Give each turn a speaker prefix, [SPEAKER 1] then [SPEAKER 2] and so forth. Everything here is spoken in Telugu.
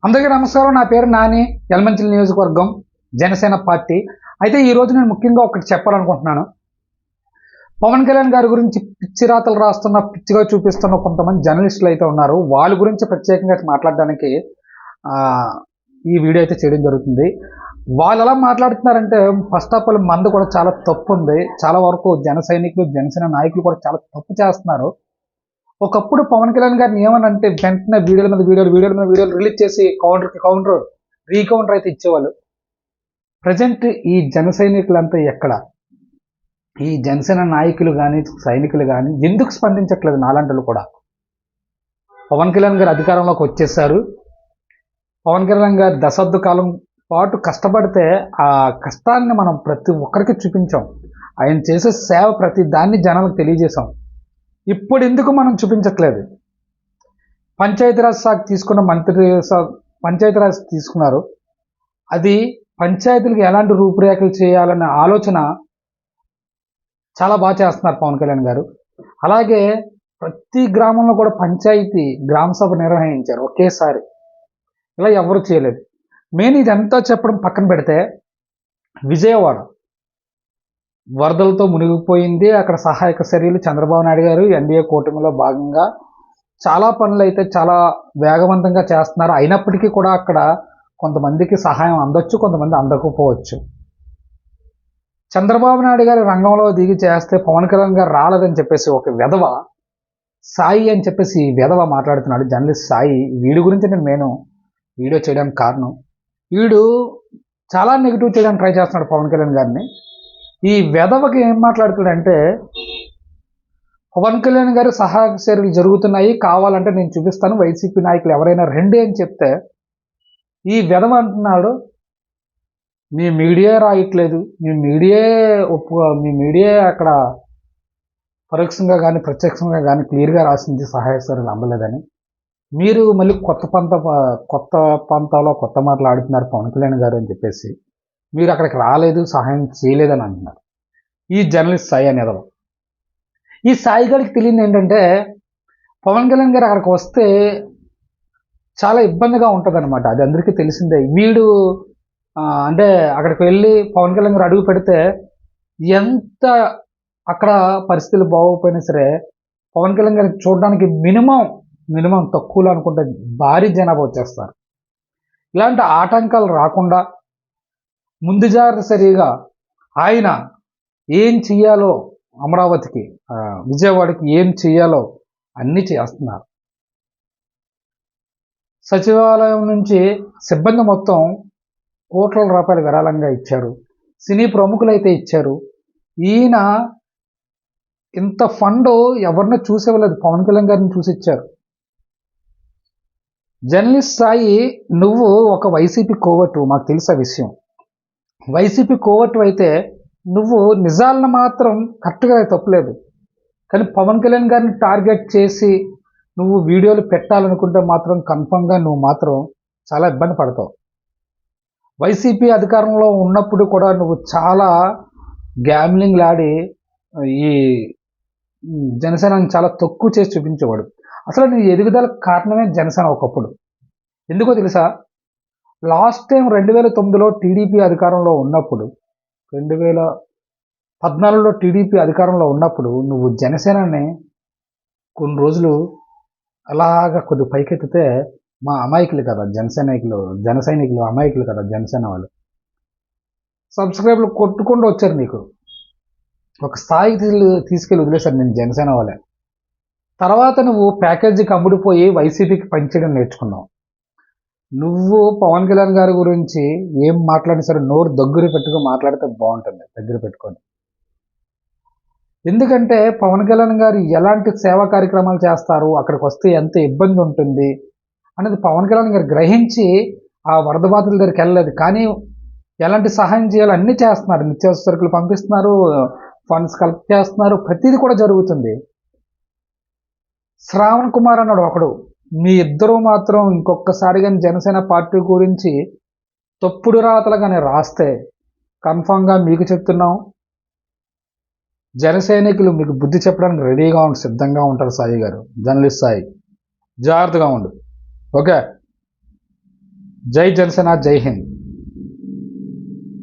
[SPEAKER 1] అందరికీ నమస్కారం. నా పేరు నాని, యలమంచిలి నియోజకవర్గం, జనసేన పార్టీ. అయితే ఈరోజు నేను ముఖ్యంగా ఒకటి చెప్పాలనుకుంటున్నాను. పవన్ కళ్యాణ్ గారి గురించి పిచ్చి రాతలు రాస్తున్న, పిచ్చిగా చూపిస్తున్న కొంతమంది జర్నలిస్టులు అయితే ఉన్నారు. వాళ్ళ గురించి ప్రత్యేకంగా మాట్లాడడానికి ఈ వీడియో అయితే చేయడం జరుగుతుంది. వాళ్ళు ఎలా మాట్లాడుతున్నారంటే, ఫస్ట్ ఆఫ్ ఆల్ మంది కూడా చాలా తప్పు ఉంది. చాలా వరకు జన సైనికులు, జనసేన నాయకులు కూడా చాలా తప్పు చేస్తున్నారు. ఒకప్పుడు పవన్ కళ్యాణ్ గారిని ఏమనంటే వెంటనే వీడియోల మీద వీడియోలు రిలీజ్ చేసి కౌంటర్ రీకౌంటర్ అయితే ఇచ్చేవాళ్ళు. ప్రజెంట్ ఈ జన సైనికులంతా ఎక్కడ, ఈ జనసేన నాయకులు కానీ సైనికులు కానీ ఎందుకు స్పందించట్లేదు? నాలాంటి కూడా పవన్ కళ్యాణ్ గారు అధికారంలోకి వచ్చేసారు. పవన్ కళ్యాణ్ గారు దశాబ్ద కాలం పాటు కష్టపడితే ఆ కష్టాన్ని మనం ప్రతి ఒక్కరికి చూపించాం. ఆయన చేసే సేవ ప్రతి దాన్ని జనాలకు తెలియజేశాం. ఇప్పుడు ఎందుకు మనం చూపించట్లేదు? పంచాయతీరాజ్ శాఖ తీసుకున్న పంచాయతీరాజ్ తీసుకున్నారు. అది పంచాయతీలకు ఎలాంటి రూపురేఖలు చేయాలనే ఆలోచన చాలా బాగా చేస్తున్నారు పవన్ కళ్యాణ్ గారు. అలాగే ప్రతి గ్రామంలో కూడా పంచాయతీ గ్రామ సభ నిర్వహించారు ఒకేసారి. ఇలా ఎవరు చేయలేదు. మెయిన్ ఇదంతా చెప్పడం పక్కన పెడితే, విజయవాడ వరదలతో మునిగిపోయింది. అక్కడ సహాయక చర్యలు చంద్రబాబు నాయుడు గారు ఎన్డీఏ కూటమిలో భాగంగా చాలా పనులు అయితే చాలా వేగవంతంగా చేస్తున్నారు. అయినప్పటికీ కూడా అక్కడ కొంతమందికి సహాయం అందొచ్చు, కొంతమంది అందకపోవచ్చు. చంద్రబాబు నాయుడు గారు రంగంలో దిగి చేస్తే పవన్ కళ్యాణ్ గారు రాలేదని చెప్పేసి ఒక వెధవ సాయి అని చెప్పేసి వెధవ మాట్లాడుతున్నాడు, జర్నలిస్ట్ సాయి. వీడి గురించి నేను వీడియో చేయడానికి కారణం, వీడు చాలా నెగిటివ్ చేయడానికి ట్రై చేస్తున్నాడు పవన్ కళ్యాణ్ గారిని. ఈ వెధవకి ఏం మాట్లాడుతాడంటే, పవన్ కళ్యాణ్ గారు సహాయక చర్యలు జరుగుతున్నాయి, కావాలంటే నేను చూపిస్తాను, వైసీపీ నాయకులు ఎవరైనా రండి అని చెప్తే ఈ వెధవ అంటున్నాడు, మీ మీడియా రాయట్లేదు, మీ మీడియా అక్కడ పరోక్షంగా కానీ ప్రత్యక్షంగా కానీ క్లియర్గా రాసింది సహాయక చర్యలు అందలేదని. మీరు మళ్ళీ కొత్త పంతాలో కొత్త మాటలు ఆడుతున్నారు పవన్ కళ్యాణ్ గారు అని చెప్పేసి, మీరు అక్కడికి రాలేదు, సహాయం చేయలేదని అంటున్నారు ఈ జర్నలిస్ట్ సాయి అనేవాళ్ళు. ఈ సాయి గారికి తెలియదు ఏంటంటే, పవన్ కళ్యాణ్ గారు అక్కడికి వస్తే చాలా ఇబ్బందిగా ఉంటుంది అనమాట. అది అందరికీ తెలిసిందే. వీడు అంటే అక్కడికి వెళ్ళి పవన్ కళ్యాణ్ గారు అడుగు పెడితే ఎంత అక్కడ పరిస్థితులు బాగోకపోయినా సరే పవన్ కళ్యాణ్ గారిని చూడడానికి మినిమం తక్కువలో అనుకుంటే భారీ జనాభా వచ్చేస్తారు. ఇలాంటి ఆటంకాలు రాకుండా ముందు జాగ్రత్త సరిగా ఆయన ఏం చెయ్యాలో, అమరావతికి విజయవాడకి ఏం చెయ్యాలో అన్నీ చేస్తున్నారు. సచివాలయం నుంచి సిబ్బంది మొత్తం కోట్ల రూపాయలు విరాళంగా ఇచ్చారు. సినీ ప్రముఖులు అయితే ఇచ్చారు. ఈయన ఇంత ఫండ్ ఎవరినో చూసేవాళ్ళది, పవన్ కళ్యాణ్ గారిని చూసి ఇచ్చారు. జర్నలిస్ట్ సాయి, నువ్వు ఒక వైసీపీ కోవట్టు, మాకు తెలుసా విషయం. వైసీపీ కోవట్టు అయితే నువ్వు నిజాలను మాత్రం కరెక్ట్గా తప్పలేదు, కానీ పవన్ కళ్యాణ్ గారిని టార్గెట్ చేసి నువ్వు వీడియోలు పెట్టాలనుకుంటే మాత్రం కన్ఫర్మ్గా నువ్వు మాత్రం చాలా ఇబ్బంది పడతావు. వైసీపీ అధికారంలో ఉన్నప్పుడు కూడా నువ్వు చాలా గ్యామ్లింగ్లు ఆడి ఈ జనసేనని చాలా తక్కువ చేసి చూపించేవాడు. అసలు నీ ఎదుగుదలకు కారణమే జనసేన ఒకప్పుడు. ఎందుకో తెలుసా? లాస్ట్ టైం 2009లో టీడీపీ అధికారంలో ఉన్నప్పుడు, 2014లో టీడీపీ అధికారంలో ఉన్నప్పుడు నువ్వు జనసేనని కొన్ని రోజులు అలాగా కొద్ది పైకెత్తితే మా అమాయకులు కదా జన సైనికులు అమాయకులు కదా జనసేన వాళ్ళు, సబ్స్క్రైబ్లు కొట్టుకుంటూ వచ్చారు. నీకు ఒక స్థాయికి తీసుకెళ్ళి వదిలేశారు నేను జనసేన వాళ్ళే. తర్వాత నువ్వు ప్యాకేజీకి అమ్ముడిపోయి వైసీపీకి పంచడం నేర్చుకున్నావు. నువ్వు పవన్ కళ్యాణ్ గారి గురించి ఏం మాట్లాడినా సరే నోరు దగ్గర పెట్టుకుని మాట్లాడితే బాగుంటుంది, దగ్గర పెట్టుకొని. ఎందుకంటే పవన్ కళ్యాణ్ గారు ఎలాంటి సేవా కార్యక్రమాలు చేస్తారు, అక్కడికి వస్తే ఎంత ఇబ్బంది ఉంటుంది అనేది పవన్ కళ్యాణ్ గారు గ్రహించి ఆ వరద బాధితుల దగ్గరికి వెళ్ళలేదు. కానీ ఎలాంటి సహాయం చేయాలో అన్నీ చేస్తున్నారు. నిత్యావసర సరుకులు పంపిస్తున్నారు, ఫండ్స్ కలెక్ట్ చేస్తున్నారు, ప్రతిదీ కూడా జరుగుతుంది. శ్రావణ్ కుమార్ అన్నాడు ఒకడు. మీ ఇద్దరు మాత్రం ఇంకొకసారి కానీ జనసేన పార్టీ గురించి తప్పుడు రాతలు కానీ రాస్తే కన్ఫామ్గా మీకు చెప్తున్నాం, జన సైనికులు మీకు బుద్ధి చెప్పడానికి రెడీగా సిద్ధంగా ఉంటారు. సాయి గారు, జర్నలిస్ట్ సాయి, జాగ్రత్తగా ఉండు. ఓకే. జై జనసేన, జై హింద్.